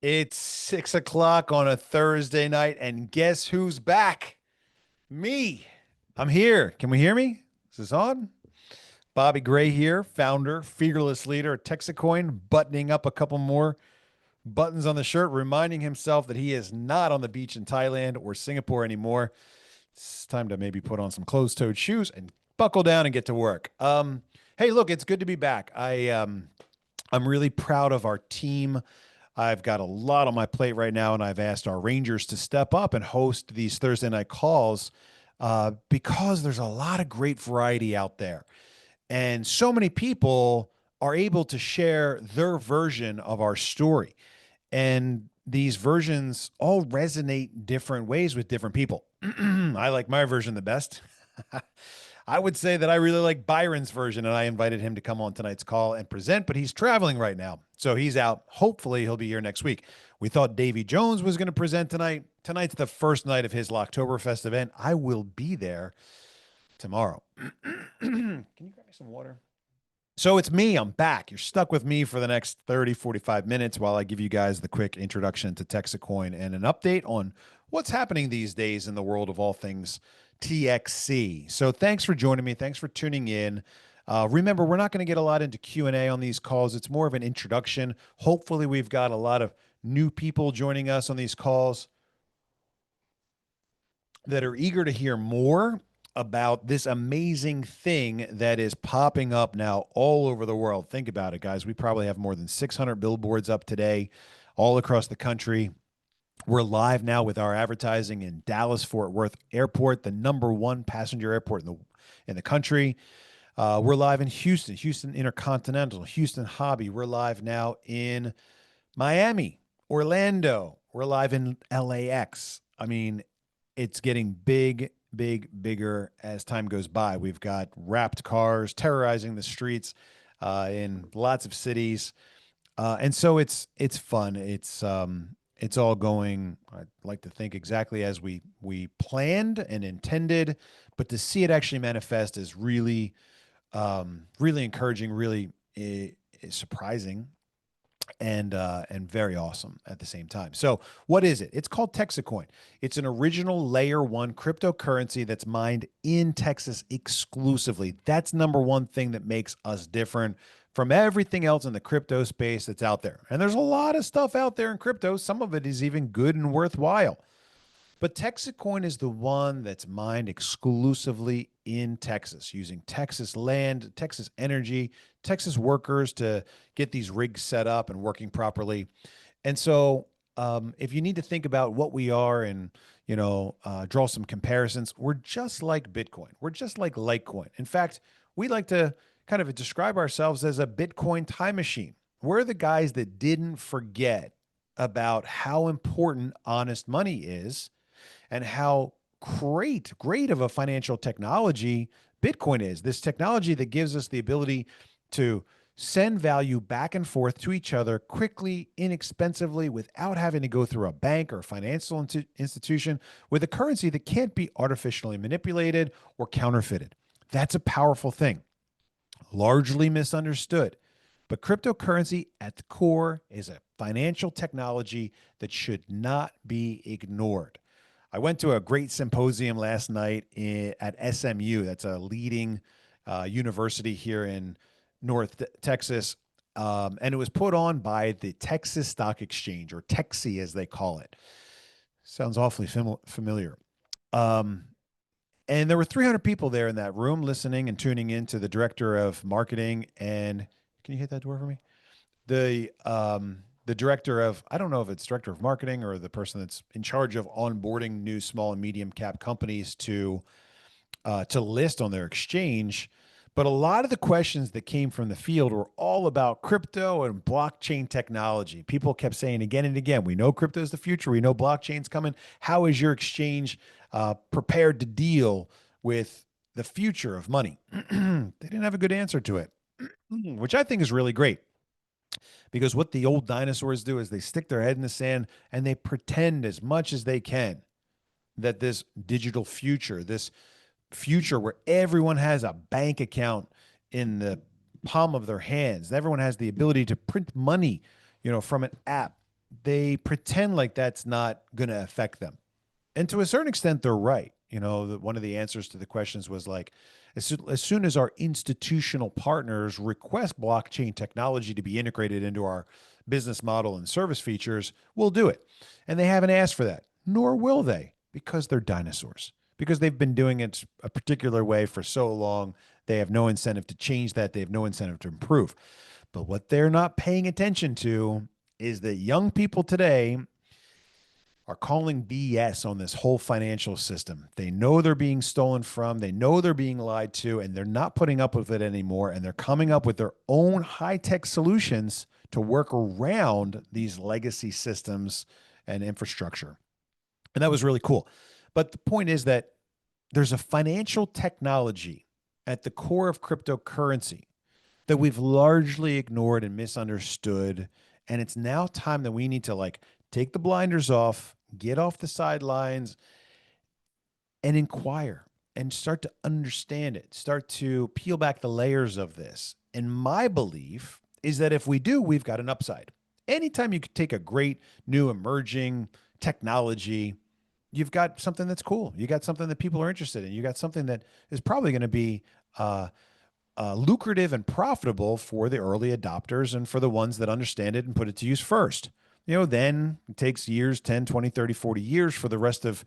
It's 6 o'clock on a Thursday night, and guess who's back? Me. I'm here. Can we hear me? Is this on? Bobby Gray here, founder, fearless leader at TEXITcoin, buttoning up a couple more buttons on the shirt, reminding himself that he is not on the beach in Thailand or Singapore anymore. It's time to maybe put on some closed-toed shoes and buckle down and get to work. Hey, look, it's good to be back. I'm really proud of our team. I've got a lot on my plate right now, and I've asked our Rangers to step up and host these Thursday night calls because there's a lot of great variety out there. And so many people are able to share their version of our story. And these versions all resonate different ways with different people. I like my version the best. I would say that I really like Byron's version, and I invited him to come on tonight's call and present, but he's traveling right now. So he's out. Hopefully, he'll be here next week. We thought Davy Jones was going to present tonight. Tonight's the first night of his Locktoberfest event. I will be there tomorrow. Can you grab me some water? So it's me. I'm back. You're stuck with me for the next 30, 45 minutes while I give you guys the quick introduction to TEXITcoin and an update on what's happening these days in the world of all things TXC. So thanks for joining me. Thanks for tuning in. Remember, we're not going to get a lot into Q&A on these calls. It's more of an introduction. Hopefully, we've got a lot of new people joining us on these calls that are eager to hear more about this amazing thing that is popping up now all over the world. Think about it, guys. We probably have more than 600 billboards up today all across the country. We're live now with our advertising in Dallas Fort Worth Airport, the #1 passenger airport in the country. We're live in Houston Intercontinental, Houston Hobby. We're live now in Miami, Orlando. We're live in LAX. I mean, it's getting bigger as time goes by. We've got wrapped cars terrorizing the streets in lots of cities. And so it's fun. It's all going, I'd like to think, exactly as we planned and intended, but to see it actually manifest is really really encouraging, really surprising, and very awesome at the same time. So what is it? It's called TEXITcoin. It's an original layer 1 cryptocurrency that's mined in Texas exclusively. That's #1 thing that makes us different from everything else in the crypto space that's out there. And there's a lot of stuff out there in crypto. Some of it is even good and worthwhile. But TEXITcoin is the one that's mined exclusively in Texas, using Texas land, Texas energy, Texas workers to get these rigs set up and working properly. And so if you need to think about what we are and, draw some comparisons, we're just like Bitcoin. We're just like Litecoin. In fact, we like to kind of describe ourselves as a Bitcoin time machine. We're the guys that didn't forget about how important honest money is and how great of a financial technology Bitcoin is. This technology that gives us the ability to send value back and forth to each other quickly, inexpensively, without having to go through a bank or a financial institution, with a currency that can't be artificially manipulated or counterfeited. That's a powerful thing, largely misunderstood. But cryptocurrency at the core is a financial technology that should not be ignored. I went to a great symposium last night at SMU. That's a leading university here in North Texas. And it was put on by the Texas Stock Exchange, or TEXI as they call it. Sounds awfully familiar. And there were 300 people there in that room listening and tuning in to the director of marketing. And can you hit that door for me? The director of, I don't know if it's director of marketing or the person that's in charge of onboarding new small and medium cap companies to list on their exchange. But a lot of the questions that came from the field were all about crypto and blockchain technology. People kept saying again and again, we know crypto is the future. We know blockchain's coming. How is your exchange prepared to deal with the future of money? They didn't have a good answer to it, which I think is really great. Because what the old dinosaurs do is they stick their head in the sand and they pretend as much as they can that this digital future, this future where everyone has a bank account in the palm of their hands, everyone has the ability to print money, from an app, they pretend like that's not going to affect them. And to a certain extent, they're right. One of the answers to the questions was like, as soon as our institutional partners request blockchain technology to be integrated into our business model and service features, we'll do it. And they haven't asked for that, nor will they, because they're dinosaurs, because they've been doing it a particular way for so long. They have no incentive to change that. They have no incentive to improve. But what they're not paying attention to is that young people today are calling BS on this whole financial system. They know they're being stolen from, they know they're being lied to, and they're not putting up with it anymore. And they're coming up with their own high tech solutions to work around these legacy systems and infrastructure. And that was really cool. But the point is that there's a financial technology at the core of cryptocurrency that we've largely ignored and misunderstood. And it's now time that we need to like take the blinders off, get off the sidelines, and inquire and start to understand it, start to peel back the layers of this. And my belief is that if we do, we've got an upside. Anytime you could take a great new emerging technology, you've got something that's cool. You got something that people are interested in. You got something that is probably going to be lucrative and profitable for the early adopters and for the ones that understand it and put it to use first. Then it takes years, 10, 20, 30, 40 years for the rest of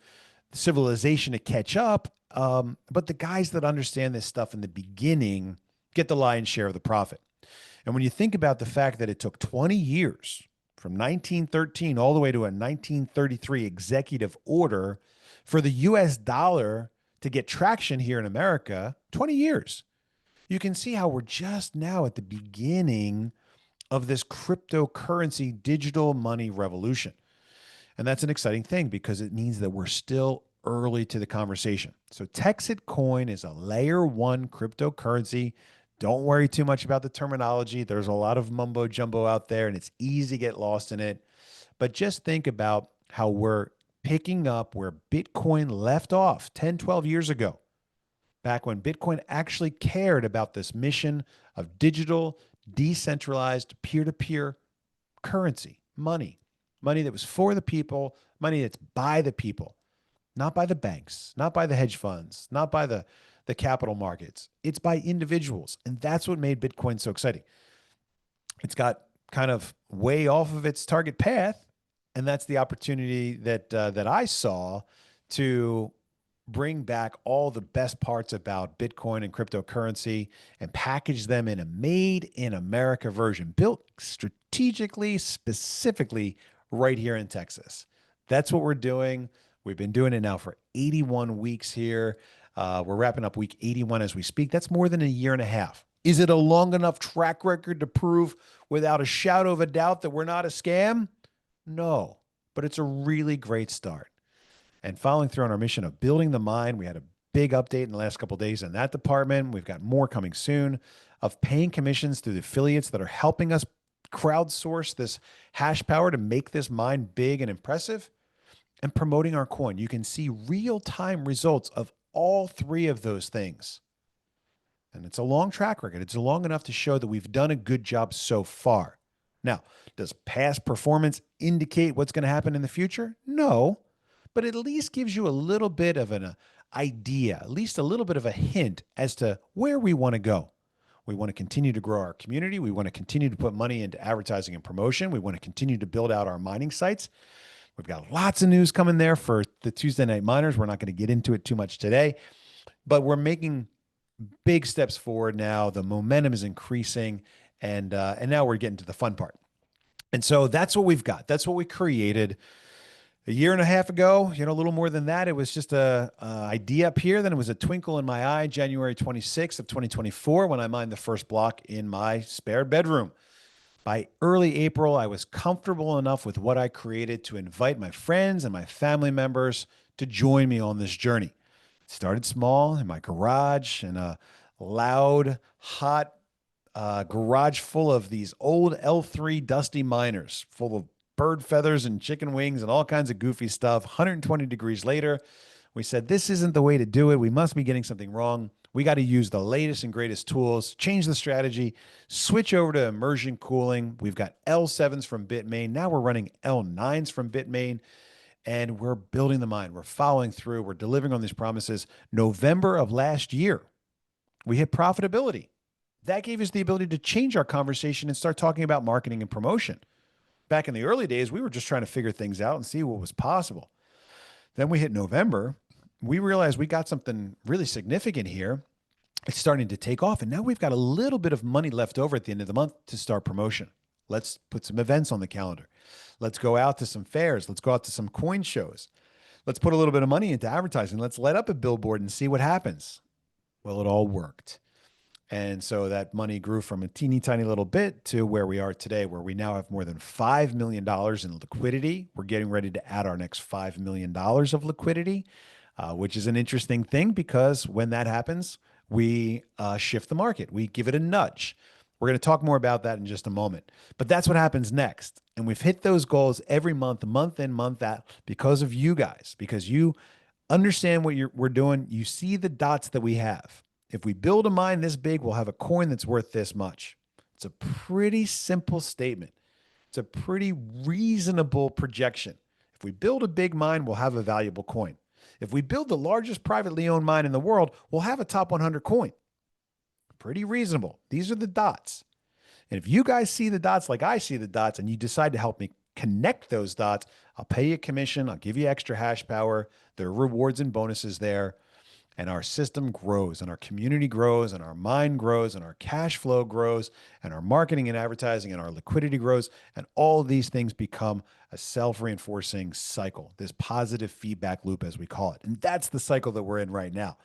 civilization to catch up. But the guys that understand this stuff in the beginning get the lion's share of the profit. And when you think about the fact that it took 20 years from 1913 all the way to a 1933 executive order for the US dollar to get traction here in America, 20 years. You can see how we're just now at the beginning of this cryptocurrency digital money revolution. And that's an exciting thing because it means that we're still early to the conversation. So TEXITcoin is a layer one cryptocurrency. Don't worry too much about the terminology. There's a lot of mumbo jumbo out there and it's easy to get lost in it. But just think about how we're picking up where Bitcoin left off 10, 12 years ago, back when Bitcoin actually cared about this mission of digital, decentralized, peer-to-peer currency, money that was for the people, money that's by the people, not by the banks, not by the hedge funds, not by the capital markets. It's by individuals. And that's what made Bitcoin so exciting. It's got kind of way off of its target path. And that's the opportunity that I saw to bring back all the best parts about Bitcoin and cryptocurrency and package them in a made in America version, built strategically, specifically right here in Texas. That's what we're doing. We've been doing it now for 81 weeks here. We're wrapping up week 81 as we speak. That's more than a year and a half. Is it a long enough track record to prove without a shadow of a doubt that we're not a scam? No, but it's a really great start. And following through on our mission of building the mine, we had a big update in the last couple of days in that department. We've got more coming soon of paying commissions through the affiliates that are helping us crowdsource this hash power to make this mine big and impressive, and promoting our coin. You can see real-time results of all three of those things. And it's a long track record. It's long enough to show that we've done a good job so far. Now, does past performance indicate what's going to happen in the future? No, but it at least gives you a little bit of an idea, at least a little bit of a hint as to where we want to go. We want to continue to grow our community. We want to continue to put money into advertising and promotion. We want to continue to build out our mining sites. We've got lots of news coming there for the Tuesday Night Miners. We're not going to get into it too much today, but we're making big steps forward now. The momentum is increasing, and now we're getting to the fun part. And so that's what we've got. That's what we created a year and a half ago. A little more than that. It was just a idea up here. Then it was a twinkle in my eye, January 26th of 2024, when I mined the first block in my spare bedroom. By early April, I was comfortable enough with what I created to invite my friends and my family members to join me on this journey. It started small in my garage, in a loud, hot garage full of these old L3 dusty miners, full of bird feathers and chicken wings and all kinds of goofy stuff. 120 degrees later, we said, this isn't the way to do it. We must be getting something wrong. We got to use the latest and greatest tools, change the strategy, switch over to immersion cooling. We've got L7s from Bitmain. Now we're running L9s from Bitmain, and we're building the mine. We're following through. We're delivering on these promises. November of last year, we hit profitability. That gave us the ability to change our conversation and start talking about marketing and promotion. Back in the early days, we were just trying to figure things out and see what was possible. Then we hit November. We realized we got something really significant here. It's starting to take off. And now we've got a little bit of money left over at the end of the month to start promotion. Let's put some events on the calendar. Let's go out to some fairs. Let's go out to some coin shows. Let's put a little bit of money into advertising. Let's light up a billboard and see what happens. Well, it all worked. And so that money grew from a teeny tiny little bit to where we are today, where we now have more than $5 million in liquidity. We're getting ready to add our next $5 million of liquidity, which is an interesting thing because when that happens, we shift the market. We give it a nudge. We're going to talk more about that in just a moment. But that's what happens next. And we've hit those goals every month in, month out, because of you guys, because you understand what we're doing. You see the dots that we have. If we build a mine this big, we'll have a coin that's worth this much. It's a pretty simple statement. It's a pretty reasonable projection. If we build a big mine, we'll have a valuable coin. If we build the largest privately owned mine in the world, we'll have a top 100 coin. Pretty reasonable. These are the dots. And if you guys see the dots like I see the dots and you decide to help me connect those dots, I'll pay you a commission. I'll give you extra hash power. There are rewards and bonuses there. And our system grows and our community grows and our mind grows and our cash flow grows and our marketing and advertising and our liquidity grows. And all of these things become a self-reinforcing cycle, this positive feedback loop, as we call it. And that's the cycle that we're in right now.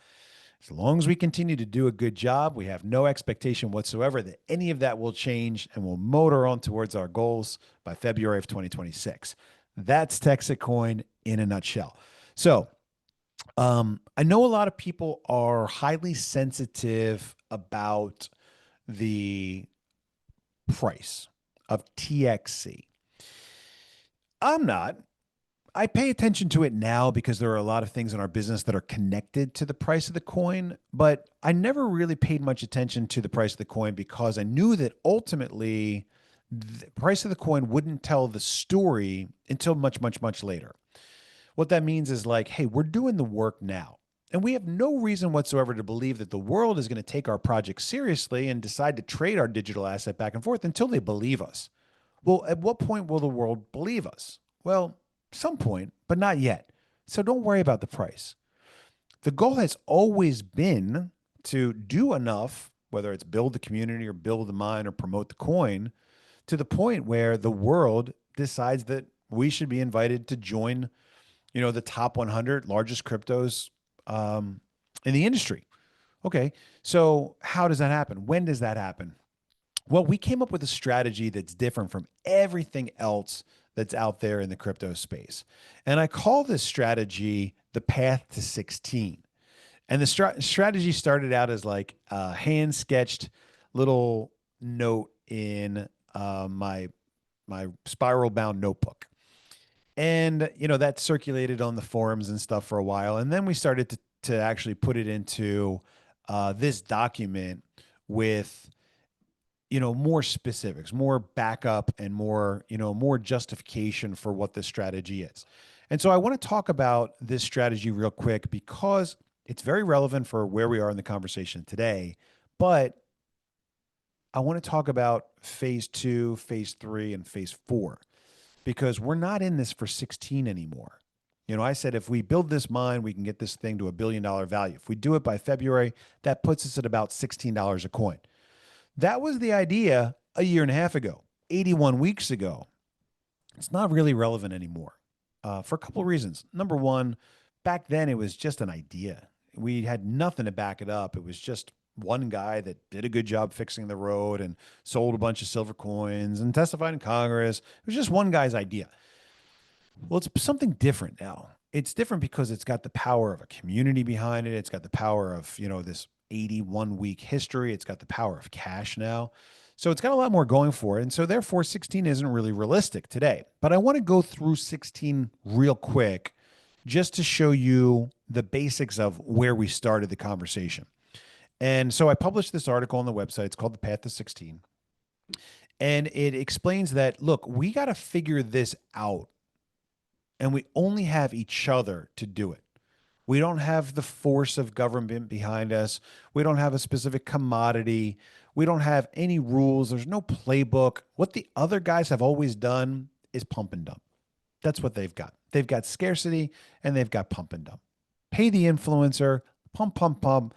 As long as we continue to do a good job, we have no expectation whatsoever that any of that will change, and we'll motor on towards our goals by February of 2026. That's TEXITcoin in a nutshell. So I know a lot of people are highly sensitive about the price of TXC. I'm not. I pay attention to it now because there are a lot of things in our business that are connected to the price of the coin, but I never really paid much attention to the price of the coin because I knew that ultimately the price of the coin wouldn't tell the story until much, much, much later. What that means is like, hey, we're doing the work now. And we have no reason whatsoever to believe that the world is going to take our project seriously and decide to trade our digital asset back and forth until they believe us. Well, at what point will the world believe us? Well, some point, but not yet. So don't worry about the price. The goal has always been to do enough, whether it's build the community or build the mine or promote the coin, to the point where the world decides that we should be invited to join, the top 100 largest cryptos in the industry. Okay, so how does that happen? When does that happen? Well, we came up with a strategy that's different from everything else that's out there in the crypto space. And I call this strategy the path to 16. And the strategy started out as like a hand sketched little note in my spiral bound notebook. And, that circulated on the forums and stuff for a while. And then we started to actually put it into this document with more specifics, more backup, and more justification for what this strategy is. And so I want to talk about this strategy real quick because it's very relevant for where we are in the conversation today. But I want to talk about phase 2, phase 3, and phase 4, because we're not in this for 16 anymore. I said, if we build this mine, we can get this thing to $1 billion value. If we do it by February, that puts us at about $16 a coin. That was the idea a year and a half ago, 81 weeks ago. It's not really relevant anymore for a couple of reasons. Number one, back then it was just an idea. We had nothing to back it up. It was just one guy that did a good job fixing the road and sold a bunch of silver coins and testified in Congress. It was just one guy's idea. Well, it's something different now. It's different because it's got the power of a community behind it. It's got the power of, this 81-week history. It's got the power of cash now. So it's got a lot more going for it. And so therefore 16 isn't really realistic today. But I want to go through 16 real quick just to show you the basics of where we started the conversation. And so I published this article on the website. It's called The Path to 16. And it explains that, look, we got to figure this out. And we only have each other to do it. We don't have the force of government behind us. We don't have a specific commodity. We don't have any rules. There's no playbook. What the other guys have always done is pump and dump. That's what they've got. They've got scarcity and they've got pump and dump. Pay the influencer, pump, pump, pump,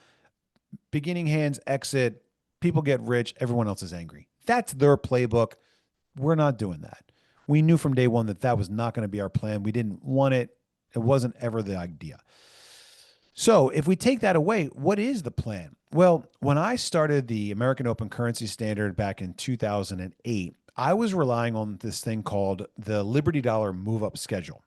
beginning hands exit, people get rich, everyone else is angry. That's their playbook. We're not doing that. We knew from day one that that was not going to be our plan. We didn't want it. It wasn't ever the idea. So if we take that away, what is the plan? Well, when I started the American Open Currency Standard back in 2008, I was relying on this thing called the Liberty Dollar Move Up Schedule.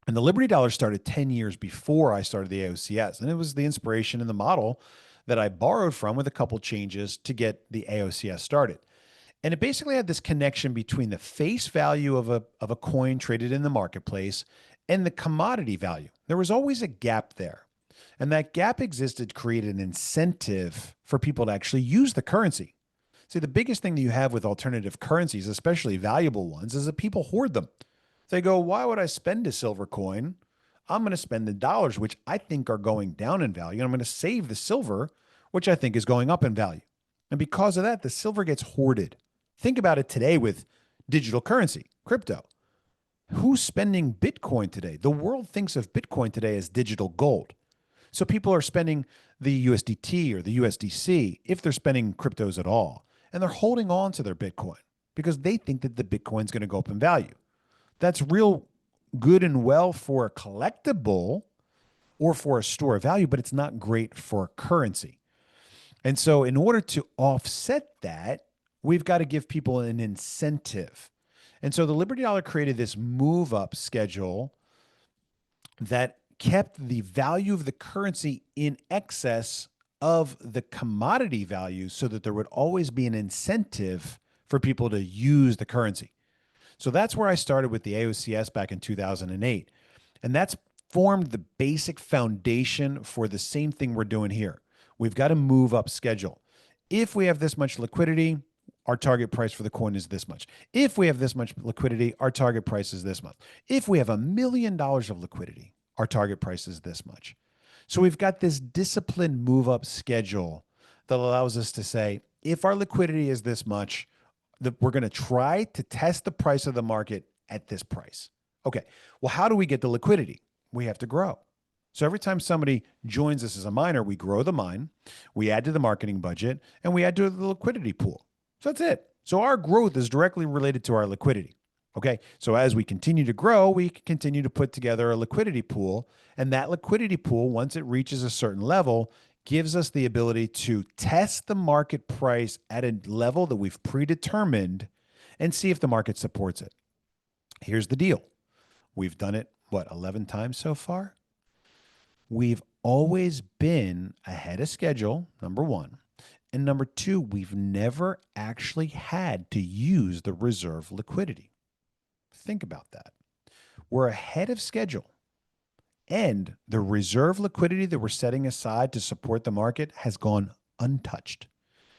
And the Liberty Dollar started 10 years before I started the AOCS. And it was the inspiration and the model that I borrowed from with a couple changes to get the AOCS started. And it basically had this connection between the face value of a coin traded in the marketplace and the commodity value. There was always a gap there. And that gap existed to create an incentive for people to actually use the currency. See, the biggest thing that you have with alternative currencies, especially valuable ones, is that people hoard them. They go, why would I spend a silver coin? I'm going to spend the dollars, which I think are going down in value. And I'm going to save the silver, which I think is going up in value. And because of that, the silver gets hoarded. Think about it today with digital currency, crypto. Who's spending Bitcoin today? The world thinks of Bitcoin today as digital gold. So people are spending the USDT or the USDC if they're spending cryptos at all. And they're holding on to their Bitcoin because they think that the Bitcoin's going to go up in value. That's real good and well for a collectible or for a store of value, but it's not great for a currency. And so in order to offset that, we've got to give people an incentive. And so the Liberty Dollar created this move up schedule that kept the value of the currency in excess of the commodity value so that there would always be an incentive for people to use the currency. So that's where I started with the AOCS back in 2008. And that's formed the basic foundation for the same thing we're doing here. We've got to move up schedule. If we have this much liquidity, our target price for the coin is this much. If we have this much liquidity, our target price is this much. If we have $1 million of liquidity, our target price is this much. So we've got this disciplined move up schedule that allows us to say, if our liquidity is this much, we're going to try to test the price of the market at this price. Okay, well, how do we get the liquidity? We have to grow. So every time somebody joins us as a miner, we grow the mine, we add to the marketing budget, and we add to the liquidity pool. So that's it. So our growth is directly related to our liquidity. Okay, so as we continue to grow, we continue to put together a liquidity pool. And that liquidity pool, once it reaches a certain level, gives us the ability to test the market price at a level that we've predetermined and see if the market supports it. Here's the deal. We've done it, 11 times so far? We've always been ahead of schedule, number one. And number two, we've never actually had to use the reserve liquidity. Think about that. We're ahead of schedule. And the reserve liquidity that we're setting aside to support the market has gone untouched.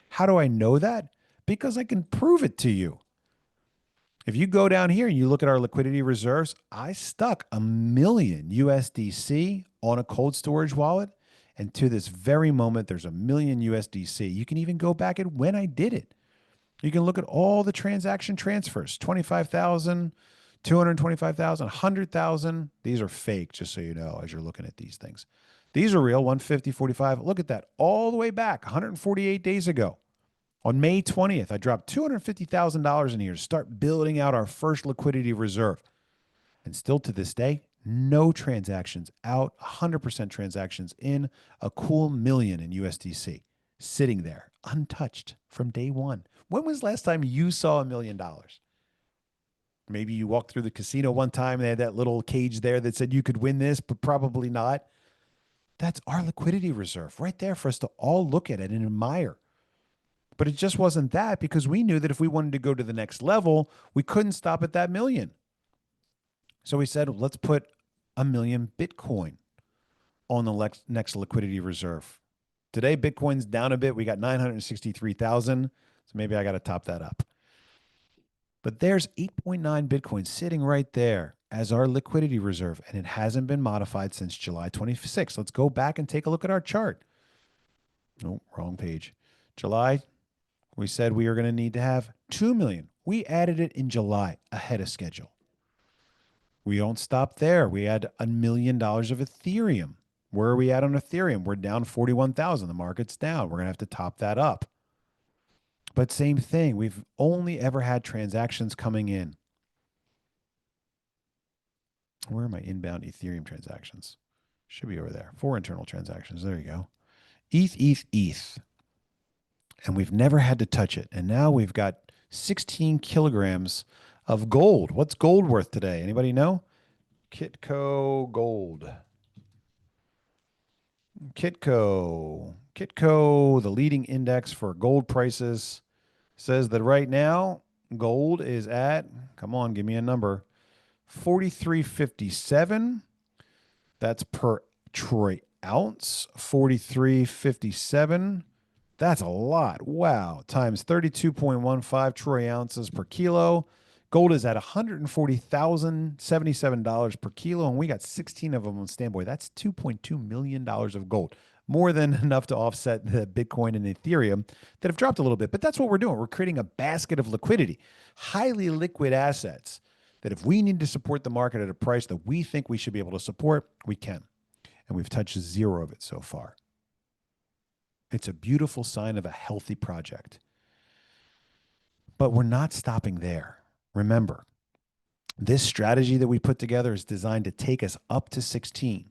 How do I know that? Because I can prove it to you. If you go down here and you look at our liquidity reserves, I stuck $1 million USDC on a cold storage wallet. And to this very moment, there's $1 million USDC. You can even go back at when I did it. You can look at all the transaction transfers, 25,000, 225,000, 100,000. These are fake, just so you know, as you're looking at these things. These are real, 150, 45. Look at that, all the way back, 148 days ago. On May 20th, I dropped $250,000 in here to start building out our first liquidity reserve. And still to this day, no transactions out, 100% transactions in, a cool $1 million in USDC, sitting there, untouched from day one. When was the last time you saw $1 million? Maybe you walked through the casino one time and they had that little cage there that said you could win this, but probably not. That's our liquidity reserve right there for us to all look at it and admire. But it just wasn't that, because we knew that if we wanted to go to the next level, we couldn't stop at that million. So we said, let's put 1 million Bitcoin on the next liquidity reserve. Today, Bitcoin's down a bit. We got 963,000. So maybe I got to top that up. But there's 8.9 Bitcoin sitting right there as our liquidity reserve, and it hasn't been modified since July 26th. Let's go back and take a look at our chart. No, wrong page. July, we said we are going to need to have 2 million. We added it in July ahead of schedule. We don't stop there. We had $1 million of Ethereum. Where are we at on Ethereum? We're down 41,000. The market's down. We're going to have to top that up. But same thing. We've only ever had transactions coming in. Where are my inbound Ethereum transactions? Should be over there. 4 internal transactions. There you go. ETH. And we've never had to touch it. And now we've got 16 kilograms of gold. What's gold worth today? Anybody know? Kitco Gold. Kitco, the leading index for gold prices, says that right now gold is at, come on, give me a number, 43.57. That's per troy ounce, 43.57. That's a lot. Wow. Times 32.15 troy ounces per kilo. Gold is at $140,077 per kilo, and we got 16 of them on standby. That's $2.2 million of gold, more than enough to offset the Bitcoin and Ethereum that have dropped a little bit. But that's what we're doing. We're creating a basket of liquidity, highly liquid assets that if we need to support the market at a price that we think we should be able to support, we can. And we've touched zero of it so far. It's a beautiful sign of a healthy project. But we're not stopping there. Remember, this strategy that we put together is designed to take us up to 16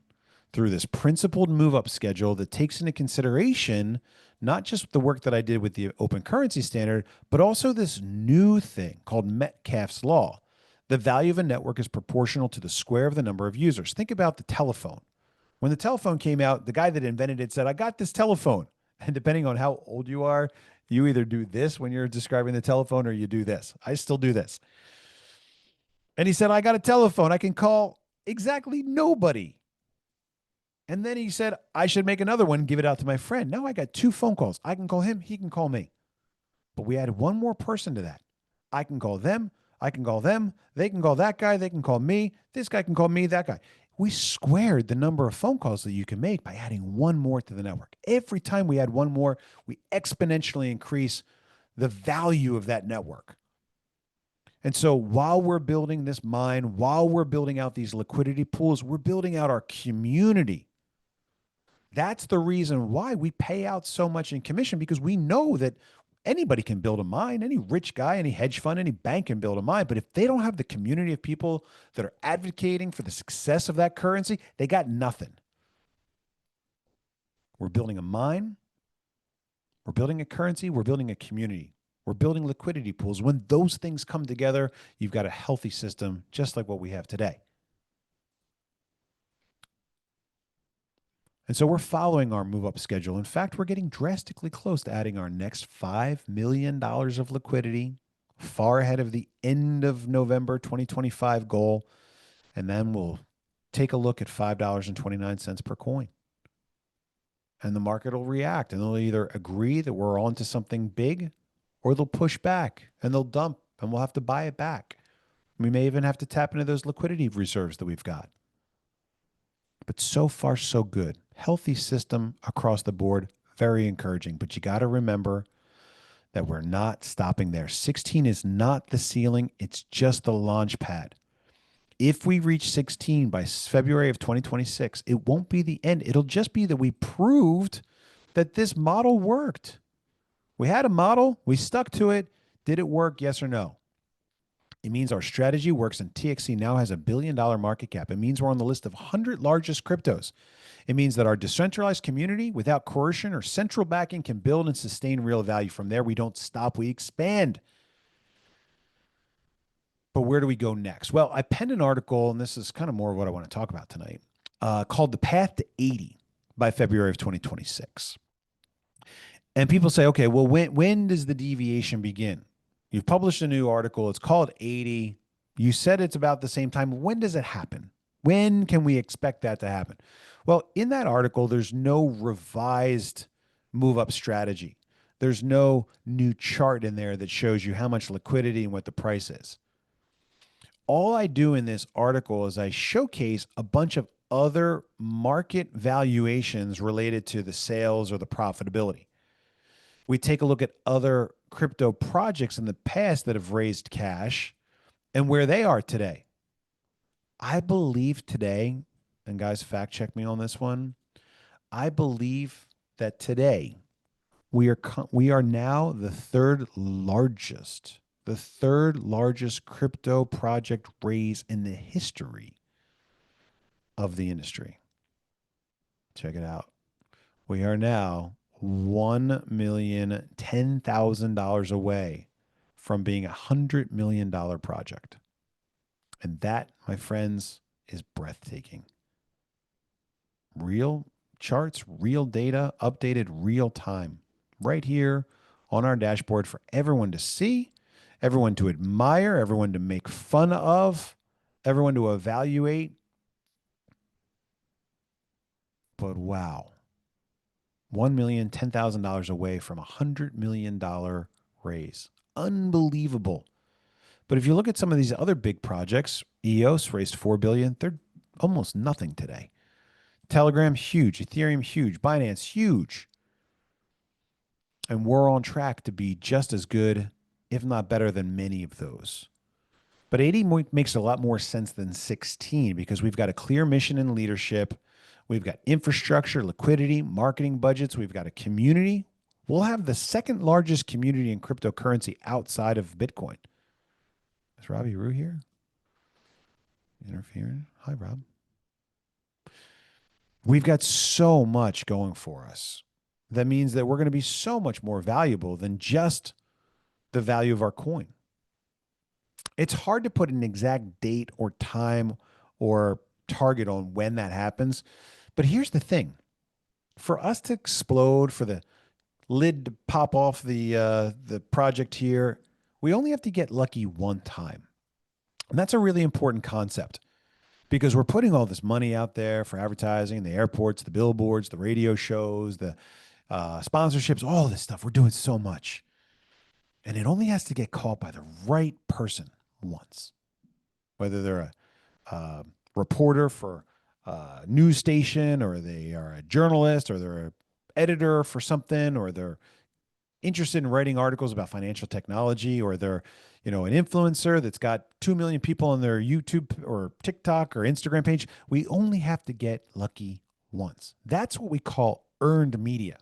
through this principled move-up schedule that takes into consideration not just the work that I did with the open currency standard, but also this new thing called Metcalfe's law. The value of a network is proportional to the square of the number of users. Think about the telephone. When the telephone came out, the guy that invented it said, I got this telephone. And depending on how old you are, you either do this when you're describing the telephone or you do this. I still do this. And he said, I got a telephone. I can call exactly nobody. And then he said, I should make another one, give it out to my friend. Now I got 2 phone calls. I can call him. He can call me. But we added one more person to that. I can call them. I can call them. They can call that guy. They can call me. This guy can call me, that guy. We squared the number of phone calls that you can make by adding one more to the network. Every time we add one more, we exponentially increase the value of that network. And so while we're building this mine, while we're building out these liquidity pools, we're building out our community. That's the reason why we pay out so much in commission, because we know that anybody can build a mine. Any rich guy, any hedge fund, any bank can build a mine. But if they don't have the community of people that are advocating for the success of that currency, they got nothing. We're building a mine. We're building a currency. We're building a community. We're building liquidity pools. When those things come together, you've got a healthy system, just like what we have today. And so we're following our move up schedule. In fact, we're getting drastically close to adding our next $5 million of liquidity, far ahead of the end of November 2025 goal. And then we'll take a look at $5.29 per coin. And the market will react, and they'll either agree that we're onto something big, or they'll push back and they'll dump, and we'll have to buy it back. We may even have to tap into those liquidity reserves that we've got. But so far, so good. Healthy system across the board. Very encouraging. But you got to remember that we're not stopping there. 16 is not the ceiling. It's just the launch pad. If we reach 16 by February of 2026, it won't be the end. It'll just be that we proved that this model worked. We had a model. We stuck to it. Did it work? Yes or no? It means our strategy works, and TXC now has $1 billion market cap. It means we're on the list of 100 largest cryptos. It means that our decentralized community, without coercion or central backing, can build and sustain real value. From there, we don't stop, we expand. But where do we go next? Well, I penned an article, and this is kind of more of what I want to talk about tonight, called The Path to 80 by February of 2026. And people say, okay, well, when does the deviation begin? You've published a new article. It's called 80. You said it's about the same time. When does it happen? When can we expect that to happen? Well, in that article, there's no revised move up strategy. There's no new chart in there that shows you how much liquidity and what the price is. All I do in this article is I showcase a bunch of other market valuations related to the sales or the profitability. We take a look at other crypto projects in the past that have raised cash and where they are today. I believe today, and guys, fact check me on this one. I believe that today we are now the third largest crypto project raise in the history of the industry. Check it out. We are now $1,010,000 away from being $100 million project. And that, my friends, is breathtaking. Real charts, real data, updated real time, right here on our dashboard for everyone to see, everyone to admire, everyone to make fun of, everyone to evaluate. But wow, $1,010,000 away from $100 million raise. Unbelievable. But if you look at some of these other big projects, EOS raised $4 billion. They're almost nothing today. Telegram, huge. Ethereum, huge. Binance, huge. And we're on track to be just as good, if not better than many of those. But 80 makes a lot more sense than 16 because we've got a clear mission and leadership. We've got infrastructure, liquidity, marketing budgets. We've got a community. We'll have the second largest community in cryptocurrency outside of Bitcoin. Is Robbie Rue here? Interfering? Hi, Rob. We've got so much going for us. That means that we're going to be so much more valuable than just the value of our coin. It's hard to put an exact date or time or target on when that happens. But here's the thing. For us to explode, for the lid to pop off the project here, we only have to get lucky one time. And that's a really important concept because we're putting all this money out there for advertising, the airports, the billboards, the radio shows, the sponsorships, all this stuff. We're doing so much. And it only has to get caught by the right person once, whether they're a reporter for a news station or they are a journalist or they're an editor for something or they're interested in writing articles about financial technology or they're an influencer that's got 2 million people on their YouTube or TikTok or Instagram page. We only have to get lucky once. That's what we call earned media.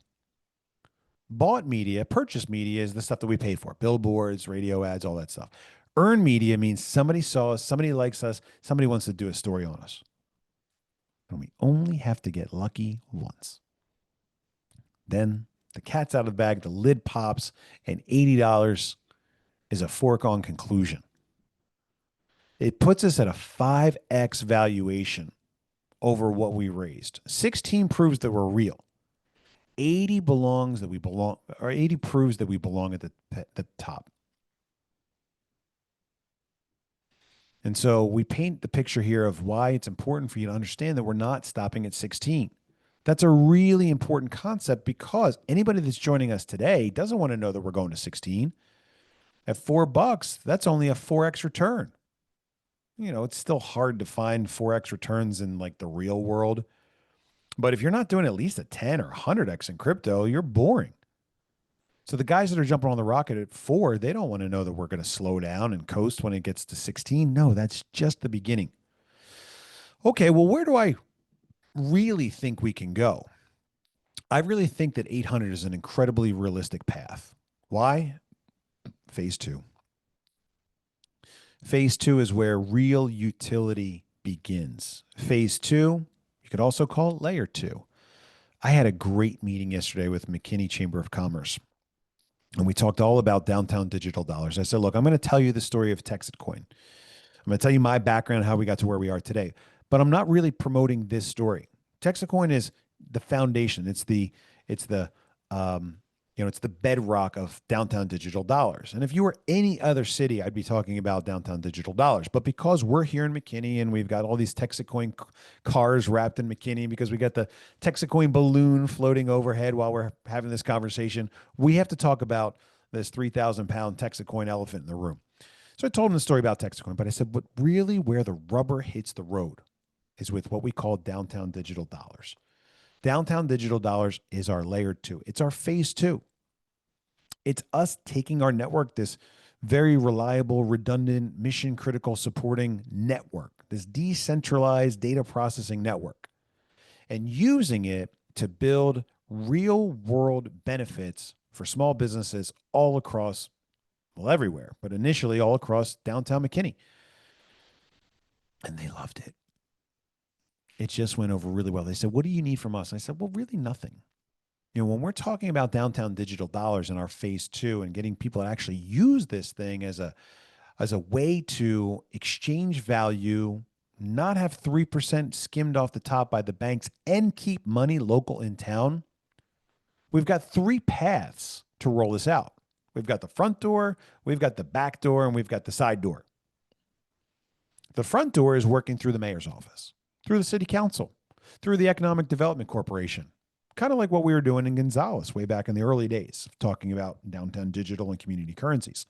Bought media, purchased media is the stuff that we paid for. Billboards, radio ads, all that stuff. Earned media means somebody saw us, somebody likes us, somebody wants to do a story on us. And we only have to get lucky once. Then the cat's out of the bag, the lid pops, and $80 is a foregone conclusion. It puts us at a 5x valuation over what we raised. 16 proves that we're real. 80 belongs that we belong, or 80 proves that we belong at the top. And so we paint the picture here of why it's important for you to understand that we're not stopping at 16. That's a really important concept because anybody that's joining us today doesn't want to know that we're going to 16. At $4, that's only a 4x return. It's still hard to find 4x returns in like the real world. But if you're not doing at least a 10 or 100x in crypto, you're boring. So the guys that are jumping on the rocket at 4, they don't want to know that we're going to slow down and coast when it gets to 16. No, that's just the beginning. Okay, well, where do I really think we can go? I really think that 800 is an incredibly realistic path. Why? Phase 2. Phase 2 is where real utility begins. Phase 2, you could also call it layer 2. I had a great meeting yesterday with McKinney Chamber of Commerce, and we talked all about downtown digital dollars. I said, look, I'm going to tell you the story of TEXITcoin. I'm going to tell you my background, how we got to where we are today, but I'm not really promoting this story. TEXITcoin is the foundation. It's the It's the bedrock of downtown digital dollars. And if you were any other city, I'd be talking about downtown digital dollars. But because we're here in McKinney and we've got all these TEXITcoin cars wrapped in McKinney, because we got the TEXITcoin balloon floating overhead while we're having this conversation, we have to talk about this 3,000-pound TEXITcoin elephant in the room. So I told him the story about TEXITcoin, but I said, but really where the rubber hits the road is with what we call downtown digital dollars. Downtown digital dollars is our layer 2. It's our phase 2. It's us taking our network, this very reliable, redundant, mission critical supporting network, this decentralized data processing network, and using it to build real world benefits for small businesses all across, well, everywhere, but initially all across downtown McKinney. And they loved it. It just went over really well. They said, what do you need from us? And I said, well, really nothing. When we're talking about downtown digital dollars in our phase 2 and getting people to actually use this thing as a way to exchange value, not have 3% skimmed off the top by the banks, and keep money local in town, we've got 3 paths to roll this out. We've got the front door, we've got the back door, and we've got the side door. The front door is working through the mayor's office, through the city council, through the Economic Development Corporation. Kind of like what we were doing in Gonzales way back in the early days, talking about downtown digital and community currencies.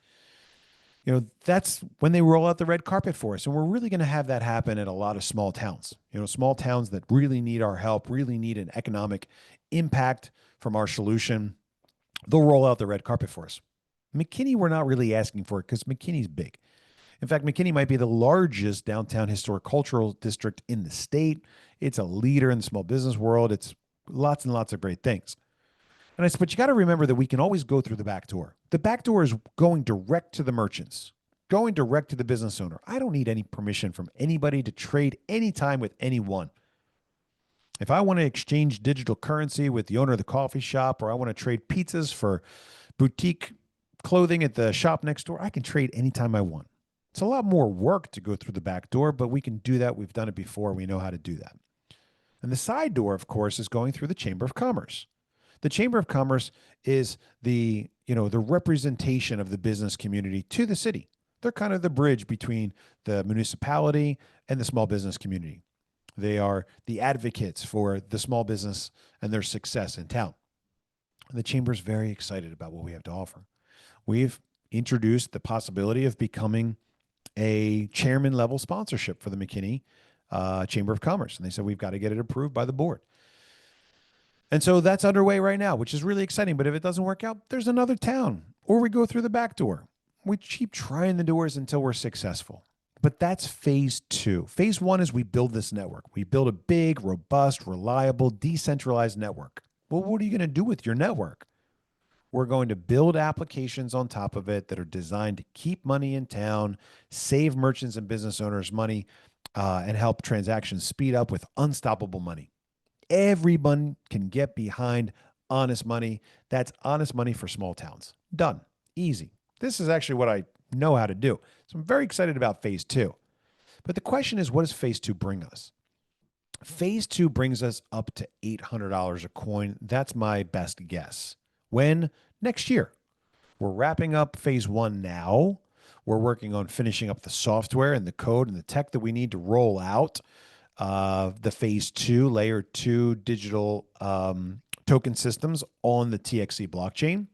That's when they roll out the red carpet for us. And we're really going to have that happen at a lot of small towns, small towns that really need our help, really need an economic impact from our solution. They'll roll out the red carpet for us. McKinney, we're not really asking for it because McKinney's big. In fact, McKinney might be the largest downtown historic cultural district in the state. It's a leader in the small business world. It's lots and lots of great things. And I said, but you got to remember that we can always go through the back door. The back door is going direct to the merchants, going direct to the business owner. I don't need any permission from anybody to trade anytime with anyone. If I want to exchange digital currency with the owner of the coffee shop, or I want to trade pizzas for boutique clothing at the shop next door, I can trade anytime I want. It's a lot more work to go through the back door, but we can do that. We've done it before. We know how to do that. And the side door, of course, is going through the Chamber of Commerce. The Chamber of Commerce is the representation of the business community to the city. They're kind of the bridge between the municipality and the small business community. They are the advocates for the small business and their success in town. And the Chamber is very excited about what we have to offer. We've introduced the possibility of becoming a chairman level sponsorship for the McKinney Chamber of Commerce. And they said, we've got to get it approved by the board. And so that's underway right now, which is really exciting. But if it doesn't work out, there's another town, or we go through the back door. We keep trying the doors until we're successful. But that's phase 2. Phase 1 is we build this network. We build a big, robust, reliable, decentralized network. Well, what are you going to do with your network? We're going to build applications on top of it that are designed to keep money in town, save merchants and business owners money, and help transactions speed up with unstoppable money. Everyone can get behind honest money. That's honest money for small towns. Done. Easy. This is actually what I know how to do. So I'm very excited about phase 2. But the question is, what does phase 2 bring us? Phase 2 brings us up to $800 a coin. That's my best guess. When? Next year. We're wrapping up phase 1 now. We're working on finishing up the software and the code and the tech that we need to roll out the phase 2, layer 2 digital token systems on the TXE blockchain.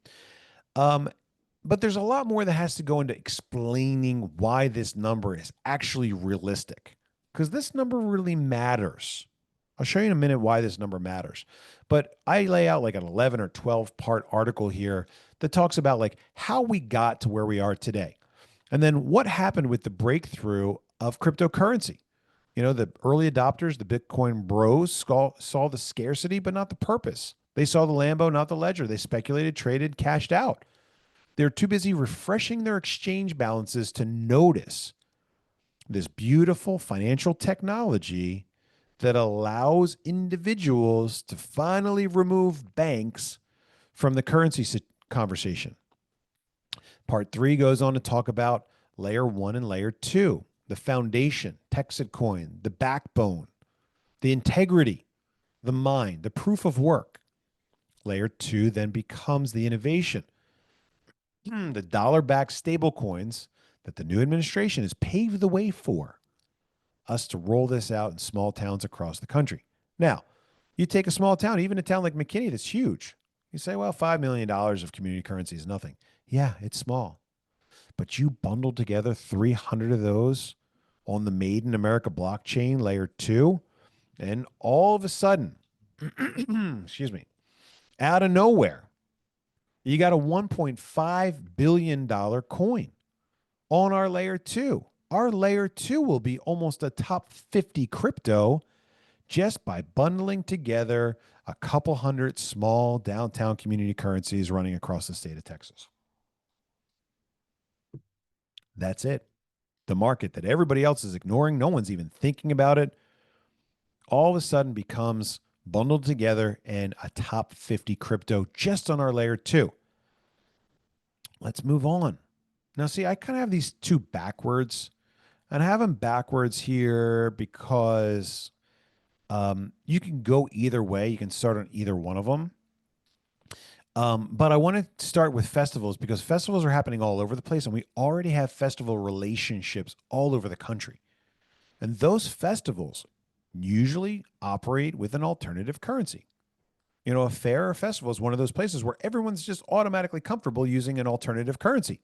But there's a lot more that has to go into explaining why this number is actually realistic, because this number really matters. I'll show you in a minute why this number matters. But I lay out like an 11 or 12 part article here that talks about like how we got to where we are today. And then what happened with the breakthrough of cryptocurrency. The early adopters, the Bitcoin bros, saw the scarcity, but not the purpose. They saw the Lambo, not the ledger. They speculated, traded, cashed out. They're too busy refreshing their exchange balances to notice this beautiful financial technology that allows individuals to finally remove banks from the currency conversation. Part 3 goes on to talk about layer 1 and layer 2, the foundation, TEXITcoin, the backbone, the integrity, the mind, the proof of work. Layer two then becomes the innovation. The dollar-backed stable coins that the new administration has paved the way for us to roll this out in small towns across the country. Now, you take a small town, even a town like McKinney that's huge. You say, well, $5 million of community currency is nothing. Yeah, it's small. But you bundle together 300 of those on the Made in America blockchain layer two, and all of a sudden, excuse me, out of nowhere, you got a $1.5 billion coin on our layer two. Our layer two will be almost a top 50 crypto just by bundling together a couple hundred small downtown community currencies running across the state of Texas. That's it. The market that everybody else is ignoring, no one's even thinking about it, all of a sudden becomes bundled together and a top 50 crypto just on our layer two. Let's move on. Now, see, I kind of have these two backwards, and I have them backwards here because you can go either way. You can start on either one of them. But I want to start with festivals because festivals are happening all over the place, and we already have festival relationships all over the country. And those festivals usually operate with an alternative currency. You know, a fair or festival is one of those places where everyone's just automatically comfortable using an alternative currency.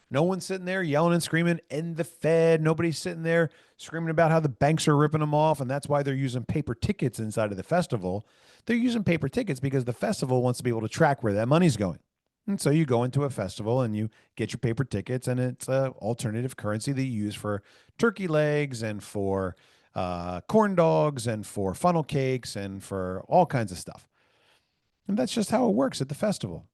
No one's sitting there yelling and screaming, "End the Fed." Nobody's sitting there screaming about how the banks are ripping them off, and that's why they're using paper tickets inside of the festival. They're using paper tickets because the festival wants to be able to track where that money's going. And so you go into a festival and you get your paper tickets, and it's an alternative currency that you use for turkey legs and for corn dogs and for funnel cakes and for all kinds of stuff. And that's just how it works at the festival.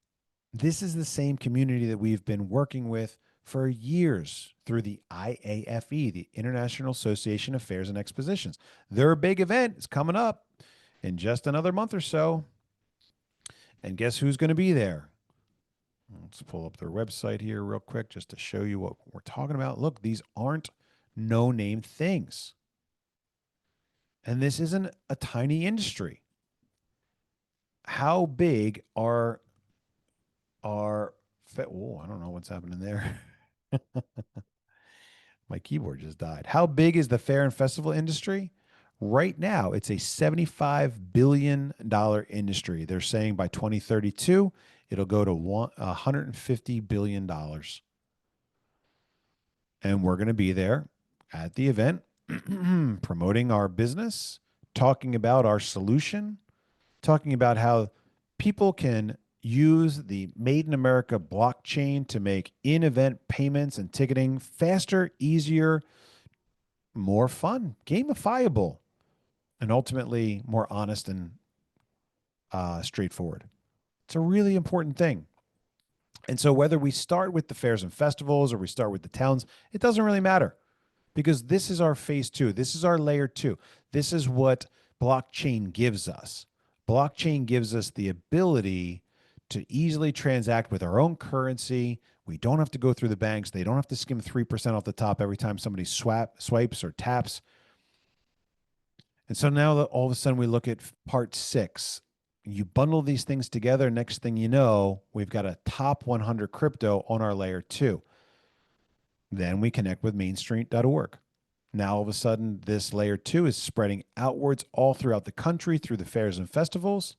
This is the same community that we've been working with for years through the I.A.F.E, the International Association of Fairs and Expositions. Their big event is coming up in just another month or so. And guess who's going to be there? Let's pull up their website here real quick just to show you what we're talking about. Look, these aren't no-name things. And this isn't a tiny industry. How big are oh, I don't know what's happening there. My keyboard just died. How big is the fair and festival industry? Right now, it's a $75 billion industry. They're saying by 2032, it'll go to $150 billion. And we're going to be there at the event promoting our business, talking about our solution, talking about how people can use the Made in America blockchain to make in-event payments and ticketing faster, easier, more fun, gamifiable, and ultimately more honest and straightforward. It's a really important thing. And so whether we start with the fairs and festivals or we start with the towns, it doesn't really matter because this is our phase two. This is our layer two. This is what blockchain gives us. Blockchain gives us the ability to easily transact with our own currency. We don't have to go through the banks. They don't have to skim 3% off the top every time somebody swipes or taps. And so now that all of a sudden we look at part six, you bundle these things together. Next thing you know, we've got a top 100 crypto on our layer two. Then we connect with mainstreet.org. Now, all of a sudden, this layer two is spreading outwards all throughout the country through the fairs and festivals.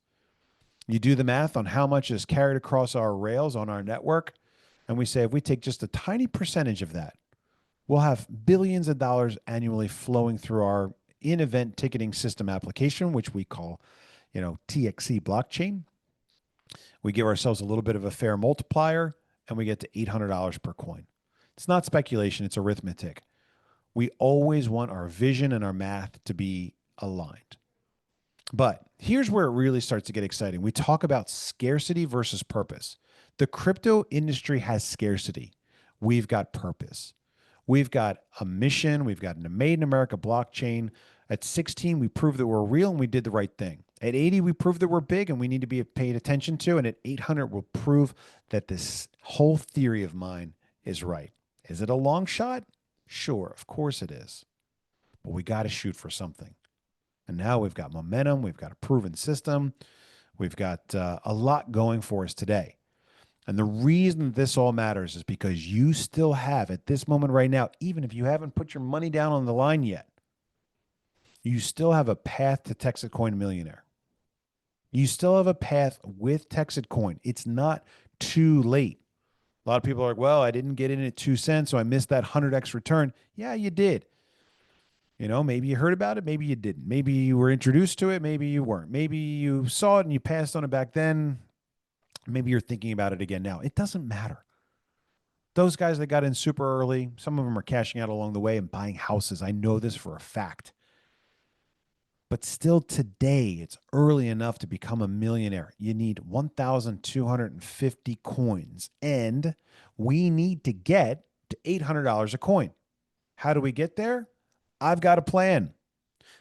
You do the math on how much is carried across our rails on our network. And we say, if we take just a tiny percentage of that, we'll have billions of dollars annually flowing through our in-event ticketing system application, which we call, TXE blockchain. We give ourselves a little bit of a fair multiplier, and we get to $800 per coin. It's not speculation, it's arithmetic. We always want our vision and our math to be aligned. But here's where it really starts to get exciting. We talk about scarcity versus purpose. The crypto industry has scarcity. We've got purpose. We've got a mission. We've got a Made in America blockchain. At 16, we proved that we're real and we did the right thing. At 80, we proved that we're big and we need to be paid attention to. And at 800, we'll prove that this whole theory of mine is right. Is it a long shot? Sure, of course it is. But we got to shoot for something. And now we've got momentum. We've got a proven system. We've got a lot going for us today. And the reason this all matters is because you still have, at this moment right now, even if you haven't put your money down on the line yet, you still have a path to TEXITcoin millionaire. You still have a path with TEXITcoin. It's not too late. A lot of people are like, well, I didn't get in at 2 cents, so I missed that 100x return. Yeah, you did. Maybe you heard about it, maybe you didn't. Maybe you were introduced to it, maybe you weren't. Maybe you saw it and you passed on it back then. Maybe you're thinking about it again now. It doesn't matter. Those guys that got in super early, some of them are cashing out along the way and buying houses. I know this for a fact. But still today, it's early enough to become a millionaire. You need 1,250 coins, and we need to get to $800 a coin. How do we get there? I've got a plan.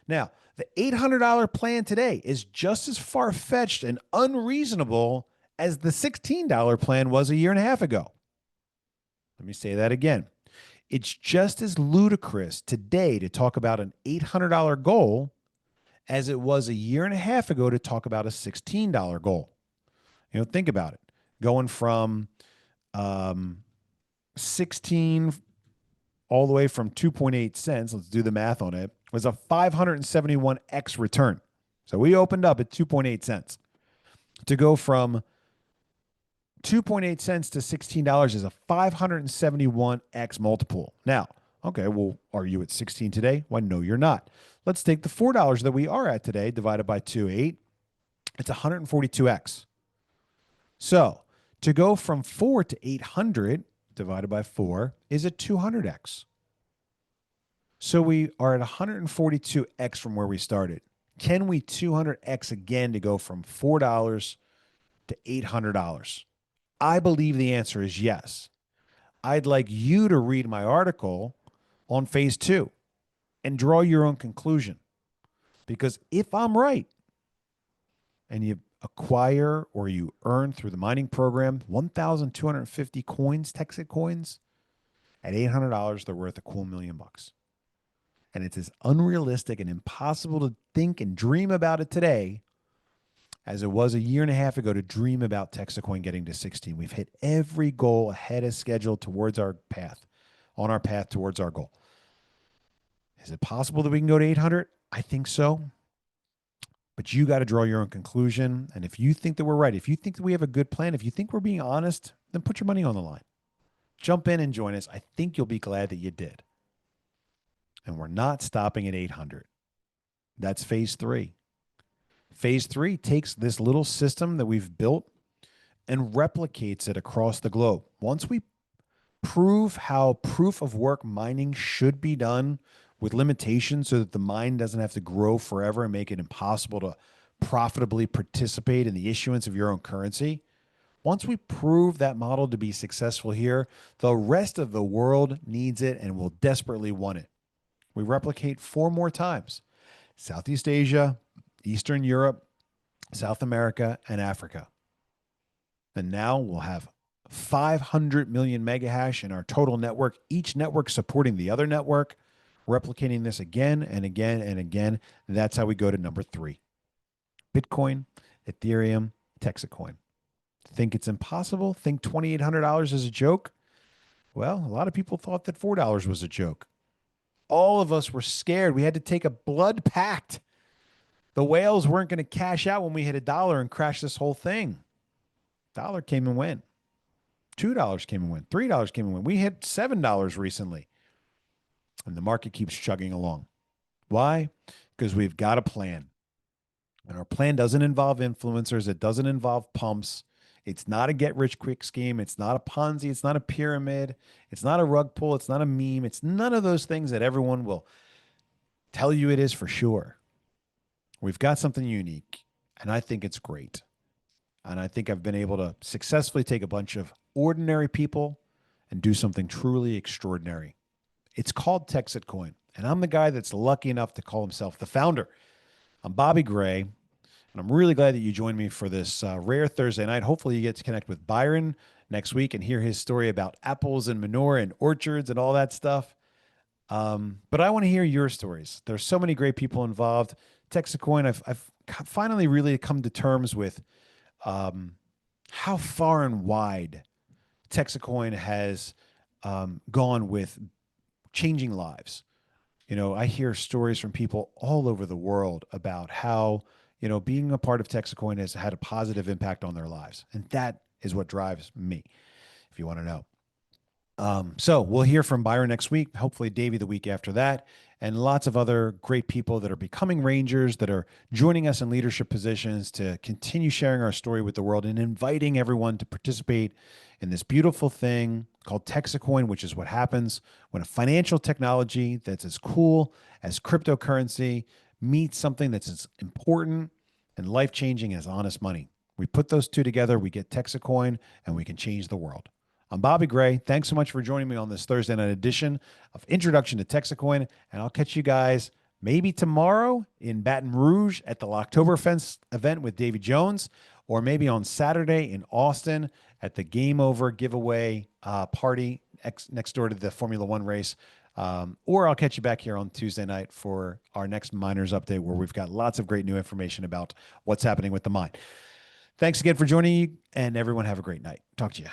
Now, the $800 plan today is just as far-fetched and unreasonable as the $16 plan was a year and a half ago. Let me say that again. It's just as ludicrous today to talk about an $800 goal as it was a year and a half ago to talk about a $16 goal. Think about it. Going from 16 all the way from 2.8 cents, let's do the math on it, was a 571x return. So we opened up at 2.8 cents. To go from 2.8 cents to $16 is a 571x multiple. Now, okay, well, are you at 16 today? Well, no, you're not. Let's take the $4 that we are at today divided by 2.8. It's 142x. So to go from 4 to 800 divided by 4 is a 200x. So we are at 142x from where we started. Can we 200x again to go from $4 to $800? I believe the answer is yes. I'd like you to read my article on phase 2 and draw your own conclusion. Because if I'm right and you acquire or you earn through the mining program 1,250 coins, Texit coins, at $800, they're worth a cool $1 million. And it's as unrealistic and impossible to think and dream about it today as it was a year and a half ago to dream about TEXITcoin getting to 16. We've hit every goal ahead of schedule towards our path, on our path towards our goal. Is it possible that we can go to 800? I think so. But you got to draw your own conclusion. And if you think that we're right, if you think that we have a good plan, if you think we're being honest, then put your money on the line. Jump in and join us. I think you'll be glad that you did. And we're not stopping at 800. That's phase 3. Phase 3 takes this little system that we've built and replicates it across the globe. Once we prove how proof of work mining should be done with limitations so that the mine doesn't have to grow forever and make it impossible to profitably participate in the issuance of your own currency. Once we prove that model to be successful here, the rest of the world needs it and will desperately want it. We replicate 4 more times: Southeast Asia, Eastern Europe, South America, and Africa. And now we'll have 500 million mega hash in our total network, each network supporting the other network, replicating this again and again and again. And that's how we go to number 3. Bitcoin, Ethereum, TEXITcoin. Think it's impossible? Think $2,800 is a joke? Well, a lot of people thought that $4 was a joke. All of us were scared. We had to take a blood pact. The whales weren't going to cash out when we hit $1 and crash this whole thing. Dollar came and went. $2 came and went. $3 came and went. We hit $7 recently. And the market keeps chugging along. Why? Because we've got a plan. And our plan doesn't involve influencers. It doesn't involve pumps. It's not a get-rich-quick scheme. It's not a Ponzi. It's not a pyramid. It's not a rug pull. It's not a meme. It's none of those things that everyone will tell you it is for sure. We've got something unique, and I think it's great. And I think I've been able to successfully take a bunch of ordinary people and do something truly extraordinary. It's called TEXITcoin, and I'm the guy that's lucky enough to call himself the founder. I'm Bobby Gray, and I'm really glad that you joined me for this rare Thursday night. Hopefully you get to connect with Byron next week and hear his story about apples and manure and orchards and all that stuff. But I want to hear your stories. There's so many great people involved. TEXITcoin, I've finally really come to terms with um, how far and wide TEXITcoin has gone with changing lives. I hear stories from people all over the world about how, being a part of TEXITcoin has had a positive impact on their lives. And that is what drives me, if you want to know. So we'll hear from Byron next week, hopefully Davey the week after that, and lots of other great people that are becoming Rangers, that are joining us in leadership positions to continue sharing our story with the world and inviting everyone to participate in this beautiful thing called TEXITcoin, which is what happens when a financial technology that's as cool as cryptocurrency meets something that's as important and life-changing as honest money. We put those two together, we get TEXITcoin, and we can change the world. I'm Bobby Gray. Thanks so much for joining me on this Thursday night edition of Introduction to TEXITcoin, and I'll catch you guys maybe tomorrow in Baton Rouge at the Locktoberfest event with Davy Jones, or maybe on Saturday in Austin at the Game Over giveaway party next door to the Formula One race. Or I'll catch you back here on Tuesday night for our next miners update, where we've got lots of great new information about what's happening with the mine. Thanks again for joining me, and everyone have a great night. Talk to you.